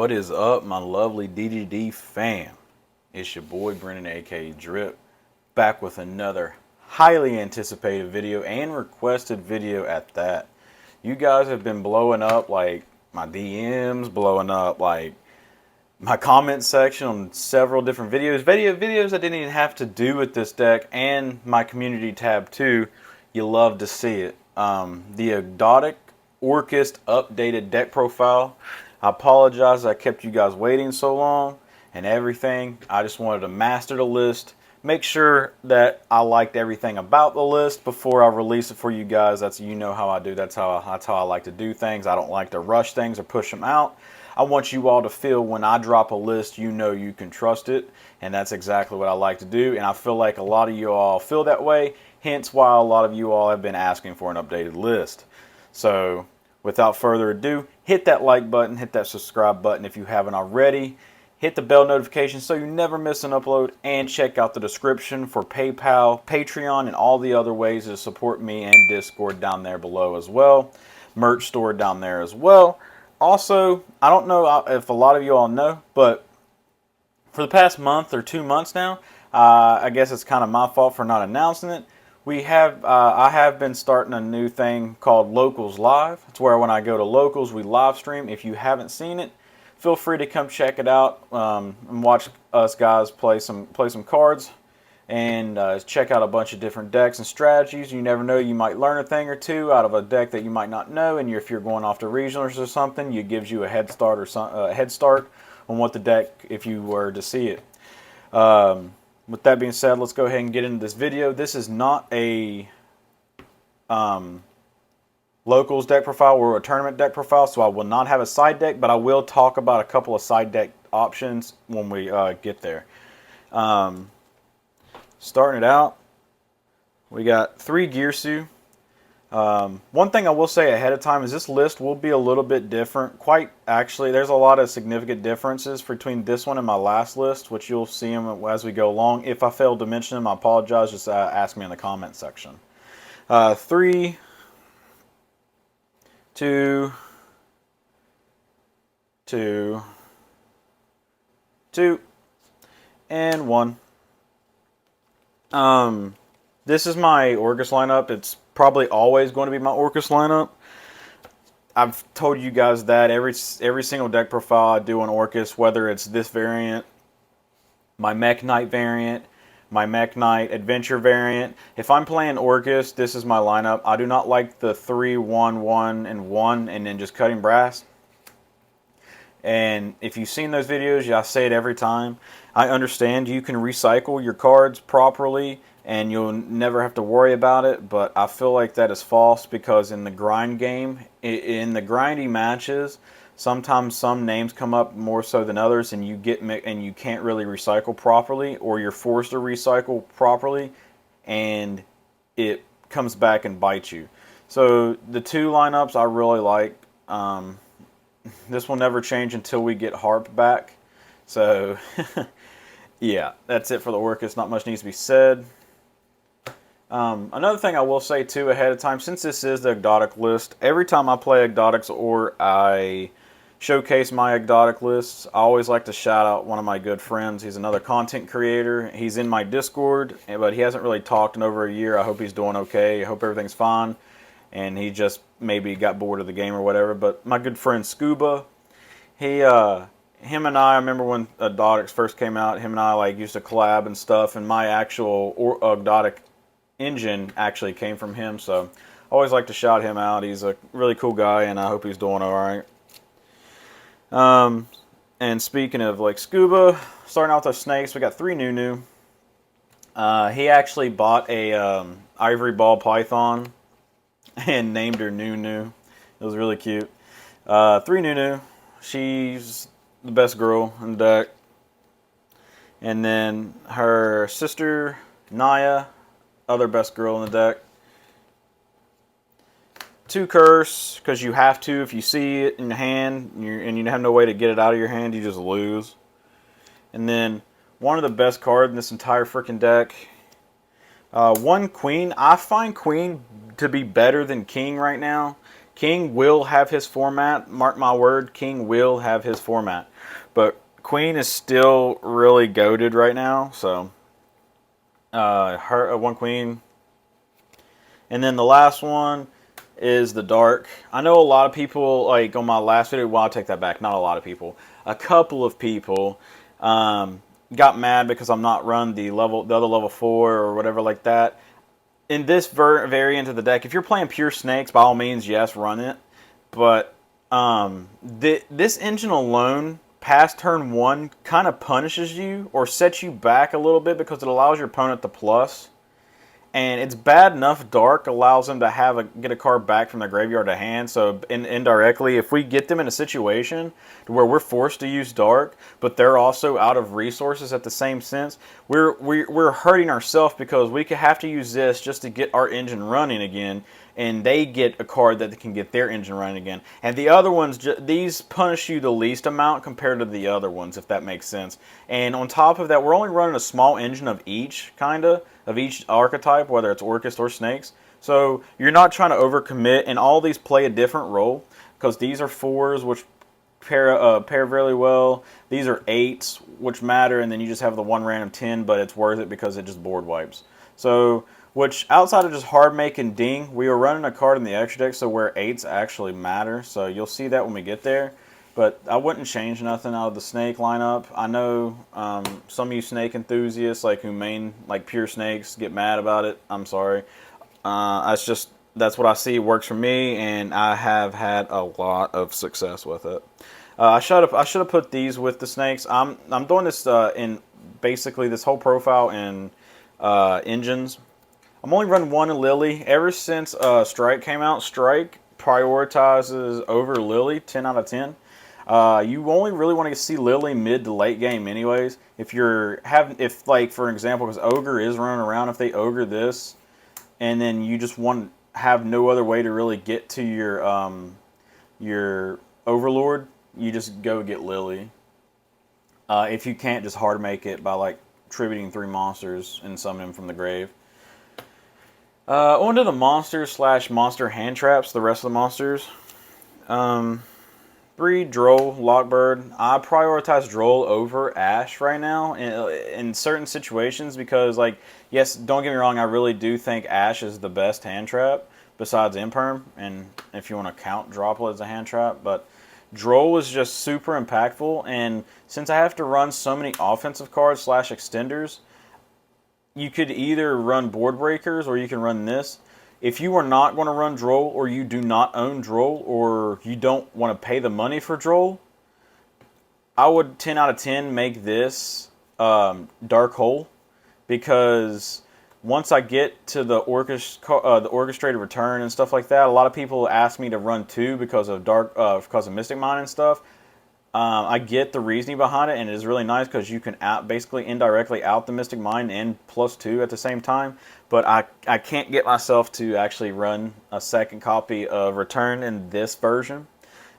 What is up, my lovely DDD fam? It's your boy Brennan, aka Drip, back with another highly anticipated video and requested video at that. You guys have been blowing up like my DMs, blowing up like my comment section on several different videos that didn't even have to do with this deck, and my community tab too. You love to see it. The Ogdoadic Orcust updated deck profile. I apologize I kept you guys waiting so long and everything. I just wanted to master the list, make sure that I liked everything about the list before I release it for you guys. That's, you know how I do. That's how I like to do things. I don't like to rush things or push them out. I want you all to feel when I drop a list, you know you can trust it, and that's exactly what I like to do. And I feel like a lot of you all feel that way, hence why a lot of you all have been asking for an updated list. So without further ado, hit that like button, hit that subscribe button if you haven't already. Hit the bell notification so you never miss an upload, and check out the description for PayPal, Patreon, and all the other ways to support me, and Discord down there below as well. Merch store down there as well. Also, I don't know if a lot of you all know, but for the past month or 2 months now, I guess it's kind of my fault for not announcing it. I have been starting a new thing called Locals Live. It's where when I go to Locals, we live stream. If you haven't seen it, feel free to come check it out and watch us guys play some cards, and check out a bunch of different decks and strategies. You never know, you might learn a thing or two out of a deck that you might not know, and if you're going off to regionals or something, it gives you a head start on what the deck, if you were to see it. With that being said, let's go ahead and get into this video. This is not a locals deck profile or a tournament deck profile, so I will not have a side deck, but I will talk about a couple of side deck options when we get there. Starting it out, we got 3 Girsu. One thing I will say ahead of time is this list will be a little bit different. Quite actually, there's a lot of significant differences between this one and my last list, which you'll see them as we go along. If I failed to mention them, I apologize. Just ask me in the comment section. 3, 2, 2, 2, and 1. This is my Orcust lineup. It's probably always going to be my Orcust lineup. I've told you guys that every single deck profile I do on Orcust, whether it's this variant, my Mech Knight variant, my Mech Knight Adventure variant. If I'm playing Orcust, this is my lineup. I do not like the 3, 1, 1, and 1, and then just cutting brass. And if you've seen those videos, yeah, I say it every time. I understand you can recycle your cards properly and you'll never have to worry about it, but I feel like that is false, because in the grind game, in the grindy matches, sometimes some names come up more so than others, and you can't really recycle properly, or you're forced to recycle properly, and it comes back and bites you. So the 2 lineups I really like. This will never change until we get Harp back. So yeah, that's it for the Orcust. Not much needs to be said. Another thing I will say too ahead of time, since this is the Ogdoadic list, every time I play Ogdoadics or I showcase my Ogdoadic lists, I always like to shout out one of my good friends. He's another content creator. He's in my Discord, but he hasn't really talked in over a year. I hope he's doing okay. I hope everything's fine. And he just maybe got bored of the game or whatever. But my good friend Scuba, him and I remember when Ogdoadics first came out, him and I like used to collab and stuff, and my actual Ogdoadic engine actually came from him, so I always like to shout him out. He's a really cool guy, and I hope he's doing alright. And speaking of like Scuba, starting out with our snakes, we got 3 Nunu. He actually bought a ivory ball python and named her Nunu. It was really cute. 3 Nunu. She's the best girl in the deck. And then her sister Naya, other best girl in the deck. 2 Curse, because you have to. If you see it in your hand and you have no way to get it out of your hand, you just lose. And then one of the best cards in this entire freaking deck, 1 Queen. I find Queen to be better than King right now. King will have his format. Mark my word, King will have his format. But Queen is still really goated right now. So, one Queen. And then the last one is the Dark. I know a lot of people, like on my last video, well, I'll take that back. Not a lot of people. A couple of people got mad because I'm not running the other level 4 or whatever like that. In this variant of the deck, if you're playing pure snakes, by all means, yes, run it. But this engine alone, past turn 1, kind of punishes you or sets you back a little bit because it allows your opponent to plus. And it's bad enough Dark allows them to get a card back from their graveyard to hand. So indirectly, if we get them in a situation to where we're forced to use Dark, but they're also out of resources at the same sense, we're hurting ourselves because we could have to use this just to get our engine running again, and they get a card that can get their engine running again. And the other ones, these punish you the least amount compared to the other ones, if that makes sense. And on top of that, we're only running a small engine of each, of each archetype, whether it's Orcust or Snakes. So you're not trying to overcommit, and all these play a different role, because these are 4s, which pair really well. These are 8s, which matter, and then you just have the one random 10, but it's worth it because it just board wipes. So, which outside of just hard make and ding, we are running a card in the extra deck, so where 8s actually matter. So you'll see that when we get there. But I wouldn't change nothing out of the snake lineup. I know some of you snake enthusiasts, like who main like pure snakes, get mad about it. I'm sorry. That's what I see works for me, and I have had a lot of success with it. I should have put these with the snakes. I'm doing this in basically this whole profile in engines. I'm only running one in Lily. Ever since Strike came out, Strike prioritizes over Lily 10 out of 10. You only really want to see Lily mid to late game anyways. If like for example, because Ogre is running around, if they Ogre this, and then you just have no other way to really get to your Overlord, you just go get Lily. If you can't, just hard make it by like tributing 3 monsters and summon them from the grave. On to the monsters / monster hand traps, the rest of the monsters. Breed, Droll, Lockbird. I prioritize Droll over Ash right now in certain situations because, like, yes, don't get me wrong, I really do think Ash is the best hand trap besides Imperm, and if you want to count Droplet as a hand trap, but Droll is just super impactful, and since I have to run so many offensive cards / extenders, you could either run Board Breakers or you can run this. If you are not going to run Droll, or you do not own Droll, or you don't want to pay the money for Droll, I would 10 out of 10 make this Dark Hole, because once I get to the orchestrated return and stuff like that, a lot of people ask me to run 2 because of Mystic Mine and stuff. I get the reasoning behind it, and it is really nice because you can basically indirectly out the Mystic Mine and +2 at the same time. But I can't get myself to actually run a second copy of Return in this version.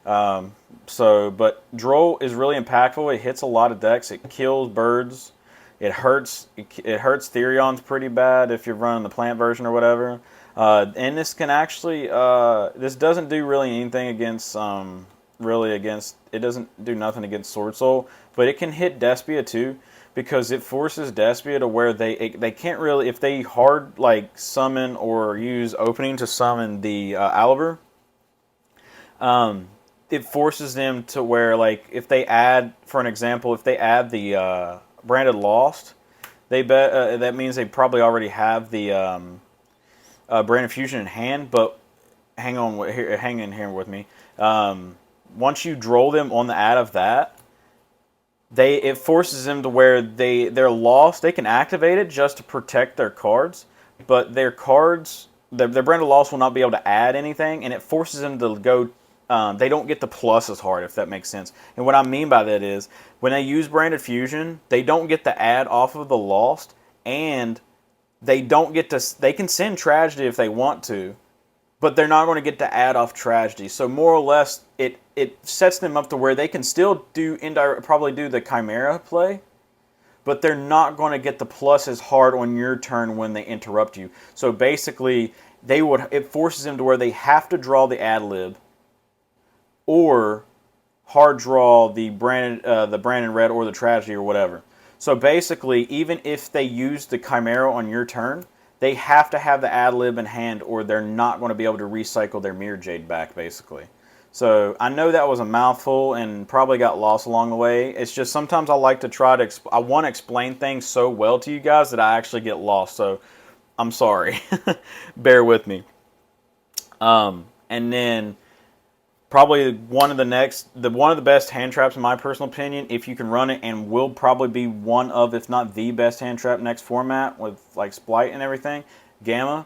But Droll is really impactful. It hits a lot of decks. It kills birds. It hurts Therions pretty bad if you're running the plant version or whatever. And this can actually this doesn't do really anything against it doesn't do nothing against Sword Soul, but it can hit Despia too, because it forces Despia to where they can't really, if they hard like summon or use opening to summon the Aliber, it forces them to where, like, if they add, for an example, if they add the Branded Lost, that means they probably already have the Branded Fusion in hand. But hang in here with me. Once you Droll them on the ad of that, it forces them to where they're lost. They can activate it just to protect their cards, but their cards, their Branded Lost will not be able to add anything, and it forces them to go. They don't get the plus as hard, if that makes sense. And what I mean by that is, when they use Branded Fusion, they don't get the ad off of the Lost, and they don't get to. They can send Tragedy if they want to, but they're not going to get to add off Tragedy. So more or less, it sets them up to where they can still probably do the Chimera play, but they're not going to get the plus as hard on your turn when they interrupt you. So basically, it forces them to where they have to draw the ad lib or hard draw the Brandon Red or the Tragedy or whatever. So basically, even if they use the Chimera on your turn, they have to have the ad lib in hand or they're not going to be able to recycle their Mirror Jade back, basically. So I know that was a mouthful and probably got lost along the way. It's just sometimes I like to try to, I want to explain things so well to you guys that I actually get lost. So I'm sorry. Bear with me. And then probably one of the best hand traps in my personal opinion, if you can run it, and will probably be one of, if not the best hand trap next format with like Splight and everything, Gamma.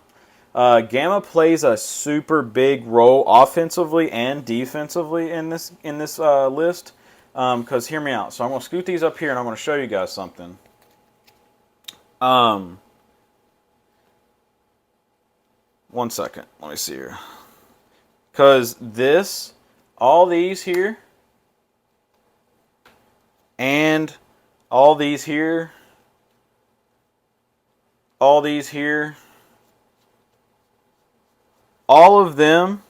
Gamma plays a super big role offensively and defensively in this list. Because hear me out. So I'm going to scoot these up here and I'm going to show you guys something. One second. Let me see here. Because all these here, and all these here, all these here, all of them,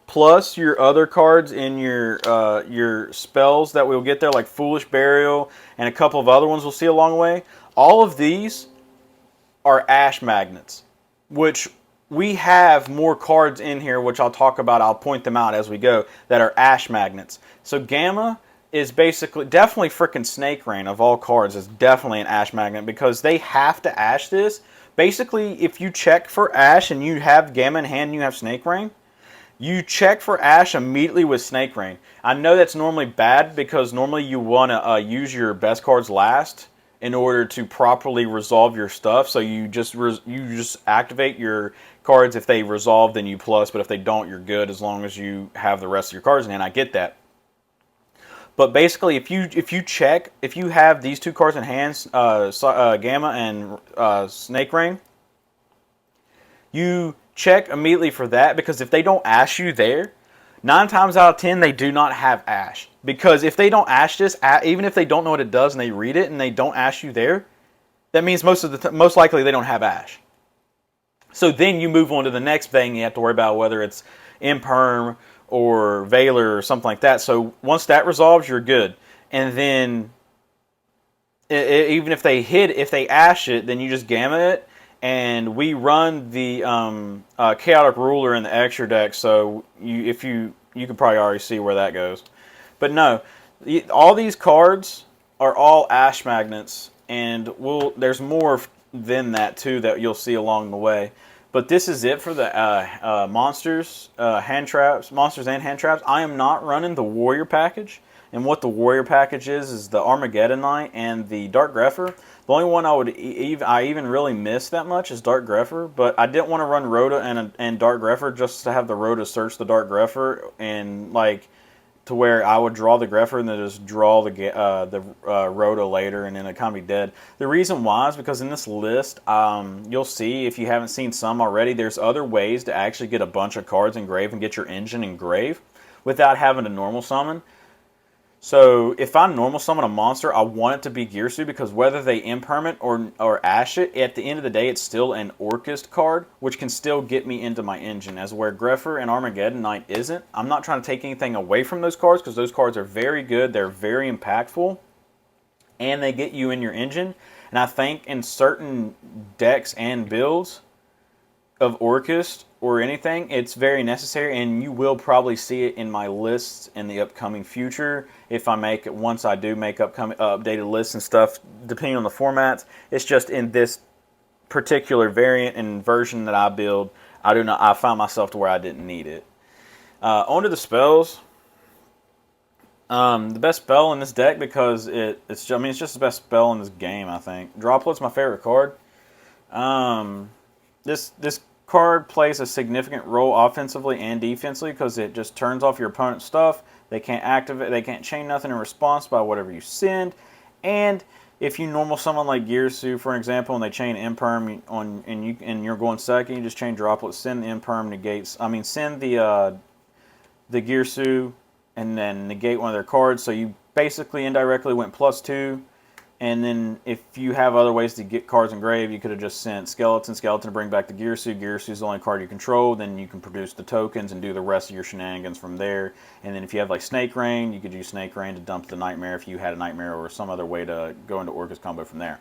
plus your other cards in your spells that we'll get there, like Foolish Burial and a couple of other ones we'll see along the way, all of these are Ash Magnets, which we have more cards in here, which I'll talk about. I'll point them out as we go, that are Ash Magnets. So Gamma is basically, definitely freaking Snake Rain of all cards is definitely an Ash Magnet because they have to Ash this. Basically, if you check for Ash and you have Gamma in hand and you have Snake Rain, you check for Ash immediately with Snake Rain. I know that's normally bad because normally you want to use your best cards last in order to properly resolve your stuff. So you just activate your cards. If they resolve, then you plus, but if they don't, you're good as long as you have the rest of your cards in hand. I get that. But basically, if you have these two cards in hand, Gamma and Snake Rain, you check immediately for that, because if they don't Ash you there, 9 times out of 10 they do not have Ash. Because if they don't Ash this, even if they don't know what it does and they read it and they don't Ash you there, that means most likely they don't have Ash. So then you move on to the next thing you have to worry about, whether it's Imperm or Valor or something like that. So once that resolves, you're good. And then even if they Ash it, then you just Gamma it. And we run the Chaotic Ruler in the extra deck, so you can probably already see where that goes. But no, all these cards are all Ash Magnets, and there's more than that too that you'll see along the way. But this is it for the monsters and hand traps. I am not running the Warrior package, and what the Warrior package is the Armageddon Knight and the Dark Grepher. The only one I even really miss that much is Dark Grepher, but I didn't want to run Rhoda and Dark Grepher just to have the Rhoda search the Dark Grepher, and like to where I would draw the Grepher and then just draw the Rhoda later, and then it kind of be dead. The reason why is because in this list, you'll see, if you haven't seen some already, there's other ways to actually get a bunch of cards engraved and get your engine engraved without having to normal summon. So if I normal summon a monster, I want it to be Girsu, because whether they impermanent or Ash it, at the end of the day, it's still an Orcust card, which can still get me into my engine, as where Grepher and Armageddon Knight isn't. I'm not trying to take anything away from those cards, because those cards are very good, they're very impactful, and they get you in your engine. And I think in certain decks and builds of Orcust or anything, it's very necessary, and you will probably see it in my lists in the upcoming future. If I make it, once I do make updated lists and stuff, depending on the formats, it's just in this particular variant and version that I build, I found myself to where I didn't need it. On to the spells. The best spell in this deck, because it's just the best spell in this game, I think. Droplet's my favorite card. This card plays a significant role offensively and defensively, because it just turns off your opponent's stuff. They can't activate, they can't chain nothing in response by whatever you send. And if you normal someone like Girsu, for example, and they chain Imperm and you're going second, you just chain Droplet, send the Imperm, send the Girsu, and then negate one of their cards. So you basically indirectly went +2, And then if you have other ways to get cards engraved, you could have just sent Skeleton to bring back the Gear Suit. Gear Suit is the only card you control. Then you can produce the tokens and do the rest of your shenanigans from there. And then if you have like Snake Rain, you could use Snake Rain to dump the Nightmare if you had a Nightmare or some other way to go into Orcust combo from there.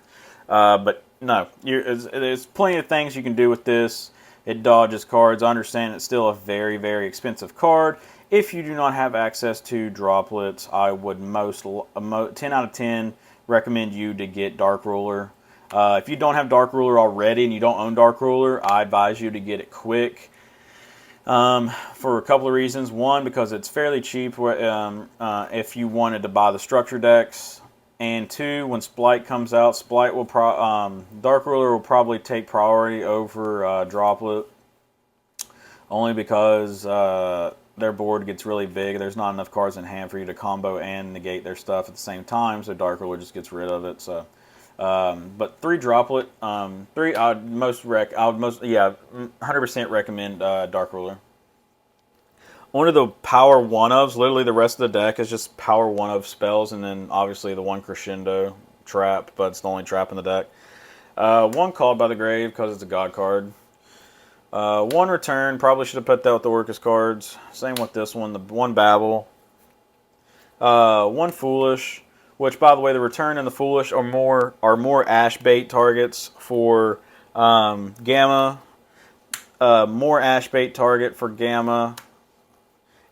But no, there's plenty of things you can do with this. It dodges cards. I understand it's still a very, very expensive card. If you do not have access to droplets, I would 10 out of 10 recommend you to get Dark Ruler. If you don't have Dark Ruler already and you don't own Dark Ruler, I advise you to get it quick for a couple of reasons. One, because it's fairly cheap if you wanted to buy the structure decks. And two, when Splight comes out, Dark Ruler will probably take priority over Droplet, only because their board gets really big. There's not enough cards in hand for you to combo and negate their stuff at the same time, so Dark Ruler just gets rid of it. So, but 3 Droplet, I would 100% recommend Dark Ruler. One of the power 1-ofs, literally the rest of the deck is just power 1-of spells, and then obviously the 1 Crescendo trap, but it's the only trap in the deck. 1 Called by the Grave because it's a god card. 1 Return, probably should have put that with the Orcust cards. Same with this one, the 1 Babble. 1 Foolish, which by the way, the Return and the Foolish are more Ash bait targets for Gamma. More Ash bait target for Gamma.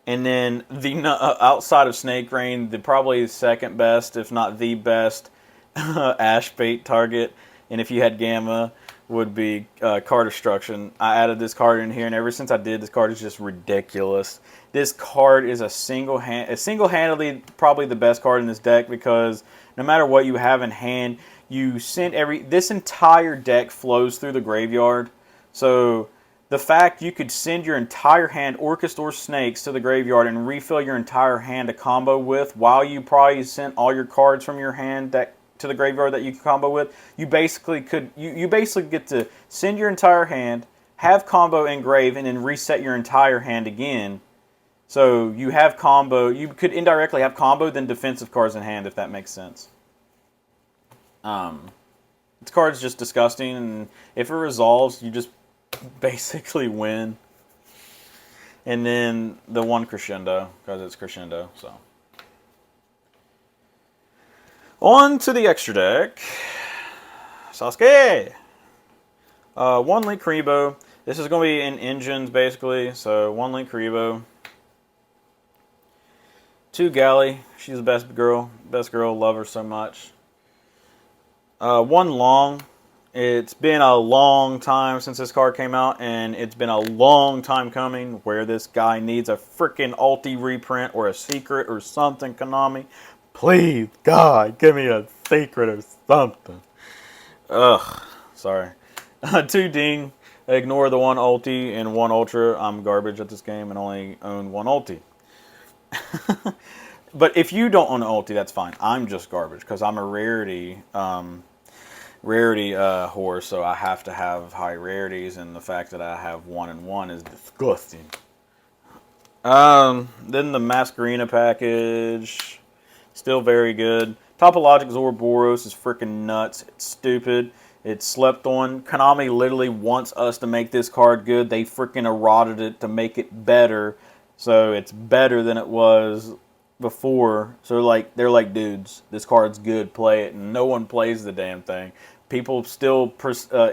And then the outside of Snake Rain, probably the second best, if not the best, Ash bait target. And if you had Gamma, would be Card Destruction. I added this card in here, and ever since I did, this card is just ridiculous. This card is single-handedly probably the best card in this deck, because no matter what you have in hand, this entire deck flows through the graveyard. So the fact you could send your entire hand, Orcust or Snakes, to the graveyard and refill your entire hand to combo with, while you probably sent all your cards from your hand to the graveyard that you can combo with, you basically get to send your entire hand, have combo engrave, and then reset your entire hand again. So you have combo. You could indirectly have combo, then defensive cards in hand, if that makes sense. This card's just disgusting, and if it resolves, you just basically win. And then the 1 Crescendo, because it's Crescendo. So on to the extra deck. Sasuke! 1 Link Kuriboh. This is going to be in engines, basically. So 1 Link Kuriboh. 2 Galley. She's the best girl. Best girl. Love her so much. 1 Long. It's been a long time since this card came out, and it's been a long time coming where this guy needs a freaking ulti reprint or a secret or something, Konami. Please, God, give me a secret or something. Ugh, sorry. 2 Ding. Ignore the 1 ulti and 1 ultra. I'm garbage at this game and only own 1 ulti. But if you don't own an ulti, that's fine. I'm just garbage because I'm a rarity whore, so I have to have high rarities, and the fact that I have 1 and 1 is disgusting. Then the Masquerena package, still very good. Topologic Zoroboros is freaking nuts. It's stupid. It's slept on. Konami literally wants us to make this card good. They freaking eroded it to make it better, so it's better than it was before. So they're like, dudes, this card's good, play it, and no one plays the damn thing. People still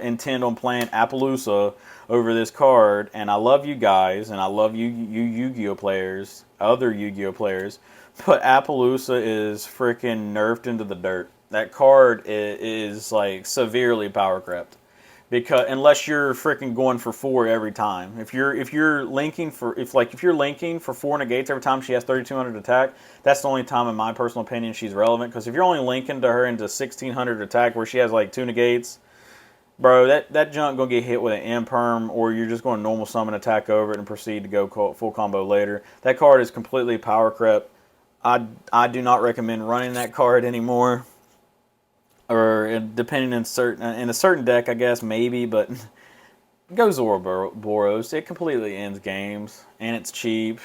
intend on playing Appaloosa over this card, and I love you guys, and I love you Yu-Gi-Oh players, other Yu-Gi-Oh players, but Appaloosa is freaking nerfed into the dirt. That card is like severely power crept. Because unless you're freaking going for 4 every time, if you're linking for 4 negates every time she has 3,200 attack, that's the only time, in my personal opinion, she's relevant. Because if you're only linking to her into 1,600 attack where she has like 2 negates, bro, that junk gonna get hit with an imperm, or you're just going to normal summon attack over it and proceed to go full combo later. That card is completely power crept. I do not recommend running that card anymore. Or depending in a certain deck, I guess, maybe, but go Zoroboros. It completely ends games, and it's cheap.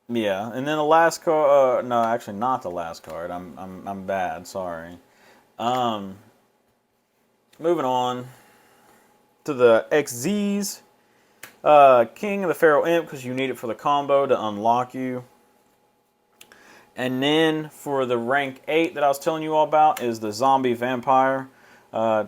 Yeah, and then the last card. No, actually, not the last card. I'm bad. Sorry. Um, Moving on to the XZs. King of the Feral Imp, because you need it for the combo to unlock you. And then for the rank 8 that I was telling you all about is the Zombie Vampire. Uh,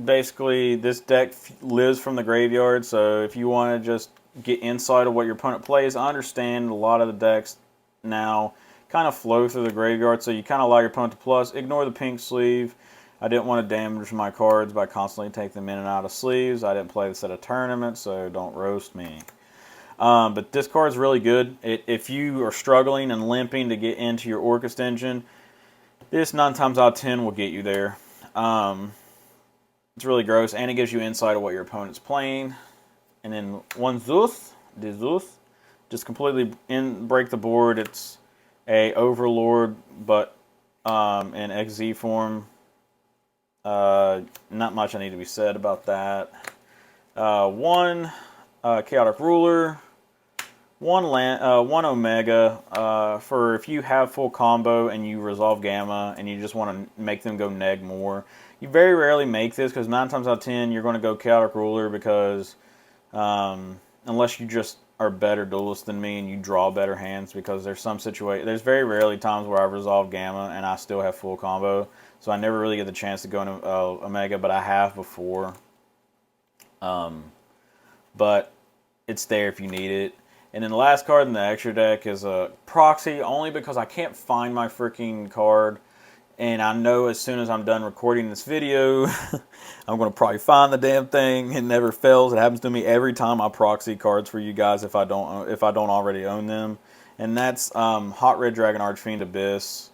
Basically, this deck lives from the graveyard, so if you want to just get insight of what your opponent plays, I understand a lot of the decks now kind of flow through the graveyard, so you kind of allow your opponent to plus. Ignore the pink sleeve. I didn't want to damage my cards by constantly taking them in and out of sleeves. I didn't play this at a tournament, so don't roast me. But this card is really good. If you are struggling and limping to get into your Orcust engine, this 9 times out of 10 will get you there. It's really gross, and it gives you insight of what your opponent's playing. And then one Zeus, just completely break the board. It's a Overlord, but in XZ form. Not much I need to be said about that. One Chaotic Ruler, one Omega for if you have full combo and you resolve Gamma and you just want to make them go neg more. You very rarely make this because 9 times out of 10 you're going to go Chaotic Ruler because unless you just are better duelist than me and you draw better hands, because there's very rarely times where I've resolved Gamma and I still have full combo, so I never really get the chance to go into Omega, but I have before. But it's there if you need it. And then the last card in the extra deck is a Proxy, only because I can't find my freaking card. And I know as soon as I'm done recording this video, I'm going to probably find the damn thing. It never fails. It happens to me every time I proxy cards for you guys if I don't already own them. And that's Hot Red Dragon Archfiend Abyss.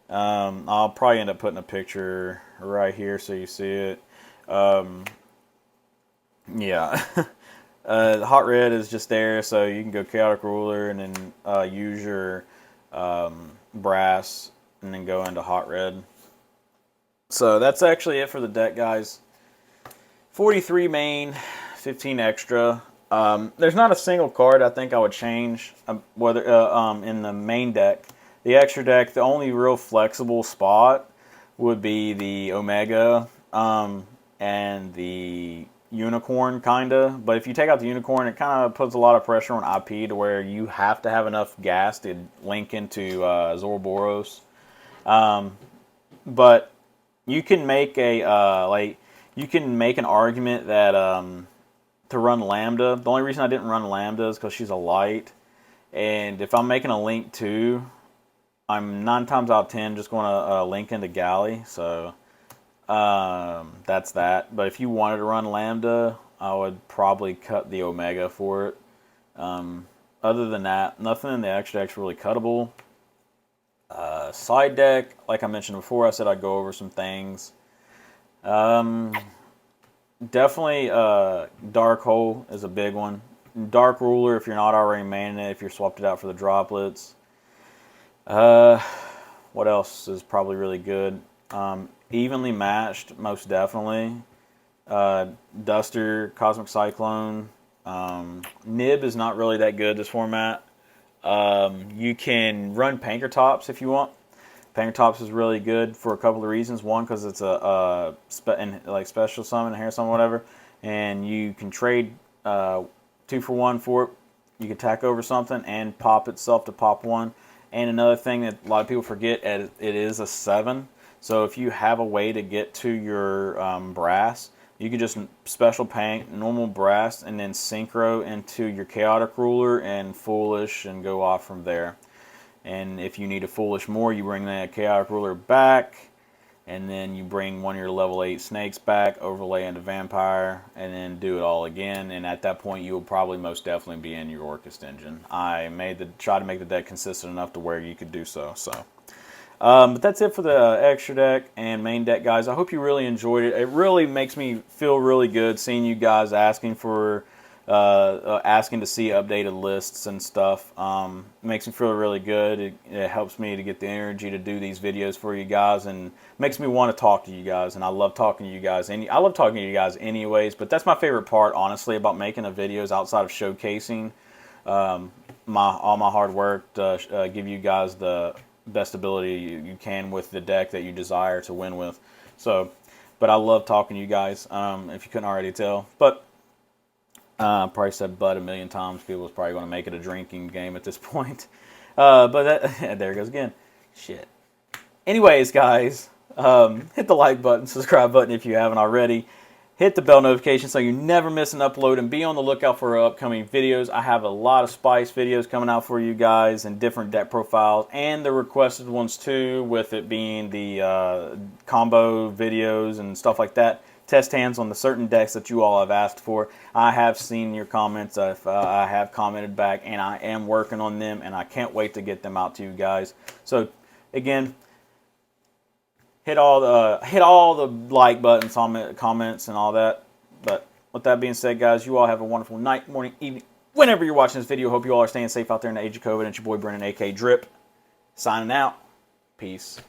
I'll probably end up putting a picture right here so you see it. Yeah. Hot Red is just there, so you can go Chaotic Ruler and then use your Brass and then go into Hot Red. So that's actually it for the deck, guys. 43 main, 15 extra. There's not a single card I think I would change whether in the main deck. The extra deck, the only real flexible spot would be the Omega and the Unicorn, kinda. But if you take out the Unicorn, it kind of puts a lot of pressure on IP to where you have to have enough gas to link into Zoroboros. But you can make an argument that to run Lambda. The only reason I didn't run Lambda is because she's a light, and if I'm making a link too, I'm 9 times out of 10 just going to link into Galley. So that's that. But if you wanted to run Lambda, I would probably cut the Omega for it. Other than that, nothing in the extra deck's really cuttable. Side deck, like I mentioned before, I said I'd go over some things. Definitely Dark Hole is a big one. Dark Ruler if you're not already manning it, if you're swapped it out for the droplets. What else is probably really good? Evenly Matched, most definitely. Duster, Cosmic Cyclone. Nib is not really that good this format. You can run Pankratops if you want. Pankratops is really good for a couple of reasons. One, because it's a special summon, hair summon, whatever, and you can trade 2 for 1 for it. You can attack over something and pop itself to pop 1. And another thing that a lot of people forget, it is a 7. So if you have a way to get to your Brass, you can just special Pank, normal Brass, and then Synchro into your Chaotic Ruler and Foolish and go off from there. And if you need a Foolish more, you bring that Chaotic Ruler back, and then you bring one of your level 8 snakes back, overlay into Vampire, and then do it all again. And at that point, you will probably most definitely be in your Orcust engine. I try to make the deck consistent enough to where you could do so. But that's it for the extra deck and main deck, guys. I hope you really enjoyed it. It really makes me feel really good seeing you guys asking to see updated lists and stuff. It makes me feel really good. It helps me to get the energy to do these videos for you guys, and makes me want to talk to you guys. And I love talking to you guys. I love talking to you guys anyways, but that's my favorite part, honestly, about making the videos outside of showcasing all my hard work to give you guys the best ability you can with the deck that you desire to win with. So, but I love talking to you guys, if you couldn't already tell. But probably said "but" a million times. People's probably going to make it a drinking game at this point. But that, there it goes again. Shit. Anyways, guys, hit the like button, subscribe button if you haven't already. Hit the bell notification so you never miss an upload, and be on the lookout for upcoming videos. I have a lot of Spice videos coming out for you guys and different deck profiles, and the requested ones too, with it being the combo videos and stuff like that. Test hands on the certain decks that you all have asked for. I have seen your comments. I have commented back, and I am working on them, and I can't wait to get them out to you guys. So, again, hit all the like buttons, comments, and all that. But with that being said, guys, you all have a wonderful night, morning, evening, whenever you're watching this video. Hope you all are staying safe out there in the age of COVID. And it's your boy Brennan, a.k.a. Drip, signing out. Peace.